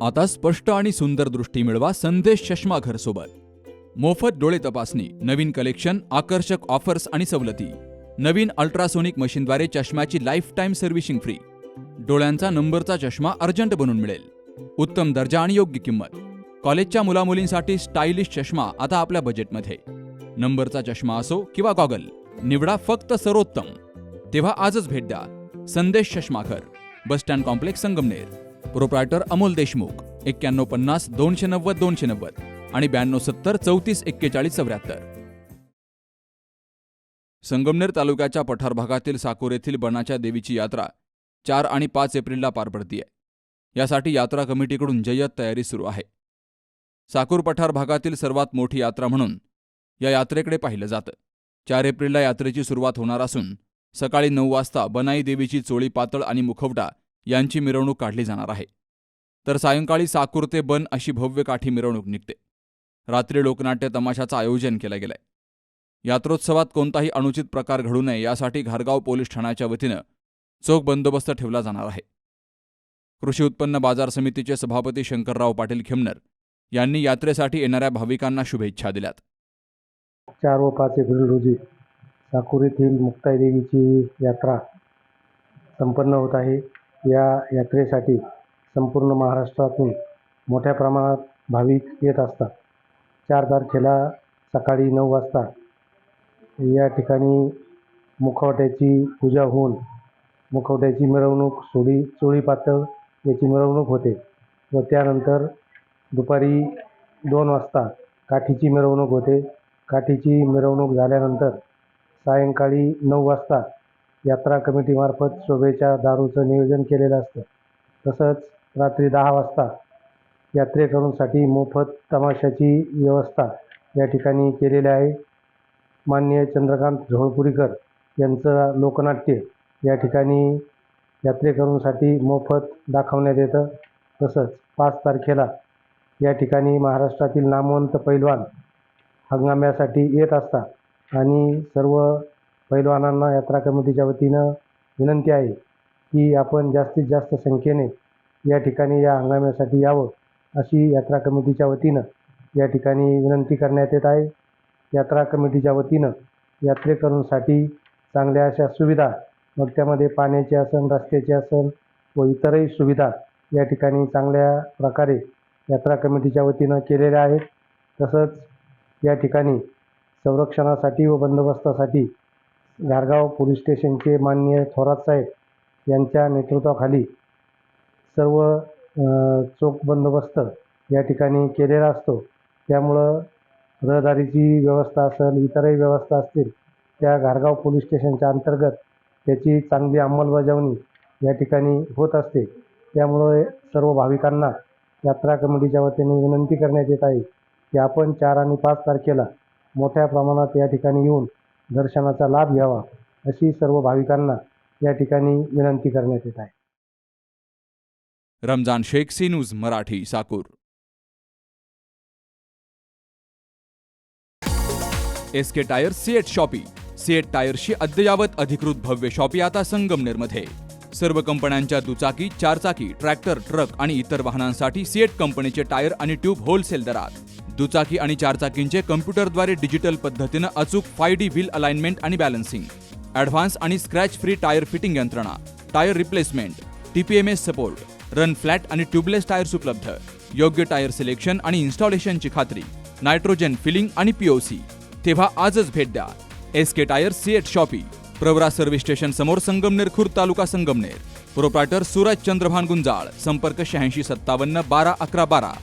आता स्पष्ट आणि सुंदर दृष्टी मिळवा संदेश चष्मा घर सोबत. मोफत डोळे तपासणी, नवीन कलेक्शन, आकर्षक ऑफर्स आणि सवलती. नवीन अल्ट्रासोनिक मशीनद्वारे चष्म्याची लाईफ टाईम सर्व्हिसिंग फ्री. डोळ्यांचा नंबरचा चष्मा अर्जंट बनून मिळेल. उत्तम दर्जा आणि योग्य किंमत. कॉलेजच्या मुलामुलींसाठी स्टायलिश चष्मा आता आपल्या बजेटमध्ये. नंबरचा चष्मा असो किंवा गॉगल, निवडा फक्त सर्वोत्तम. तेव्हा आजच भेट द्या Sandesh Chashmaghar, bus stand complex, Sangamner. Proprietor Amol Deshmukh. 9150 290 290 आणि 9270 34 41 74. संगमनेर तालुक्याच्या पठार भागातील साकूर येथील बनाच्या देवीची यात्रा 4 आणि 5 एप्रिलला पार पडतीये. यासाठी यात्रा कमिटीकडून जय्यत तयारी सुरू आहे. साकूर पठार भागातील सर्वात मोठी यात्रा म्हणून या यात्रेकडे पाहिलं जातं. 4 एप्रिलला यात्रेची सुरुवात होणार असून सकाळी 9 वाजता बनाई देवीची चोळी पातळ आणि मुखवटा यांची मिरवणूक काढली जाणार आहे. तर सायंकाळी साकूर ते बन अशी भव्य काठी मिरवणूक निघते. रात्री लोकनाट्य तमाशाचं आयोजन केलं गेलंय. यात्रोत्सवात कोणताही अनुचित प्रकार घडू नये यासाठी घारगाव पोलीस ठाण्याच्या वतीनं चोख बंदोबस्त ठेवला जाणार आहे. कृषी उत्पन्न बाजार समितीचे सभापती शंकरराव पाटील खेमनर यांनी यात्रेसाठी येणाऱ्या भाविकांना शुभेच्छा दिल्यात. 4 व 5 एप्रिल रोजी साकूर येथील मुक्ताई देवीची यात्रा संपन्न होत आहे. या यात्रेसाठी संपूर्ण महाराष्ट्रातून मोठ्या प्रमाणात भाविक येत असतात. 4 तारखेला सकाळी 9 वाजता या ठिकाणी मुखवट्याची पूजा होऊन मुखवट्याची मिरवणूक, चोळी पातळ याची मिरवणूक होते व त्यानंतर दुपारी 2 वाजता काठीची मिरवणूक होते. काठीची मिरवणूक झाल्यानंतर सायंकाळी 9 वाजता यात्रा कमिटीमार्फत शोभेच्या दारूचं नियोजन केलेलं असतं. तसंच रात्री 10 वाजता यात्रेकरूंसाठी मोफत तमाशाची व्यवस्था या ठिकाणी केलेली आहे. माननीय चंद्रकांत झोळपुरीकर यांचं लोकनाट्य या ठिकाणी यात्रेकरूंसाठी मोफत दाखवण्यात येतं. तसंच 5 तारखेला या ठिकाणी महाराष्ट्रातील नामवंत पैलवान हंगाम्यासाठी येत असतात आणि सर्व पैलवानांना यात्रा कमिटीच्या वतीनं विनंती आहे की आपण जास्तीत जास्त संख्येने या ठिकाणी या हंगाम्यासाठी यावं अशी यात्रा कमिटीच्या वतीनं या ठिकाणी विनंती करण्यात येत आहे. यात्रा कमिटीच्या वतीनं यात्रेकरूंसाठी चांगल्या अशा सुविधा, मग त्यामध्ये पाण्याची असन, रस्त्याची असन व इतरही सुविधा या ठिकाणी चांगल्या प्रकारे यात्रा कमिटीच्या वतीनं केलेल्या आहेत. तसंच या ठिकाणी संरक्षणासाठी व बंदोबस्तासाठी घारगाव पोलीस स्टेशनचे माननीय थोरात साहेब यांच्या नेतृत्वाखाली सर्व चोख बंदोबस्त या ठिकाणी केलेला असतो. त्यामुळं रहदारीची व्यवस्था असेल, इतरही व्यवस्था असतील त्या घारगाव पोलीस स्टेशनच्या अंतर्गत त्याची चांगली अंमलबजावणी या ठिकाणी होत असते. त्यामुळे सर्व भाविकांना यात्रा कमिटीच्या वतीने विनंती करण्यात येत आहे की आपण 4 आणि 5 तारखेला मोठ्या प्रमाणात या ठिकाणी येऊन दर्शनाचा लाभ घ्यावा अशी सर्व भाविकांना या ठिकाणी विनंती करण्यात येत आहे. Ramzan Shaikh, C news Marathi, Sakur. SK tyres CEAT shoppe. CEAT टायर्सची अद्ययावत अधिकृत भव्य शॉपी आता संगमनेरमध्ये. सर्व कंपन्यांच्या दुचाकी, 4 चाकी, ट्रॅक्टर, ट्रक आणि इतर वाहनांसाठी सिएट कंपनीचे टायर आणि ट्यूब होलसेल दरात. दुचाकी आणि 4 चाकींचे कम्प्युटरद्वारे डिजिटल पद्धतीनं अचूक 5D व्हील अलाइनमेंट आणि बॅलन्सिंग, ॲडव्हान्स आणि स्क्रॅच फ्री टायर फिटिंग यंत्रणा, tyre replacement, TPMS support, run flat आणि ट्यूबलेस टायर्स उपलब्ध. योग्य टायर सिलेक्शन आणि इन्स्टॉलेशनची खात्री, नायट्रोजन फिलिंग आणि POC. तेव्हा आजच भेट द्या SK tyres CEAT shoppe, Pravara service station समोर, संगमनेर खुर्द, तालुका संगमनेर. प्रोप्रायटर सूरज चंद्रभान गुंजाळ. संपर्क 8657 12 11 12.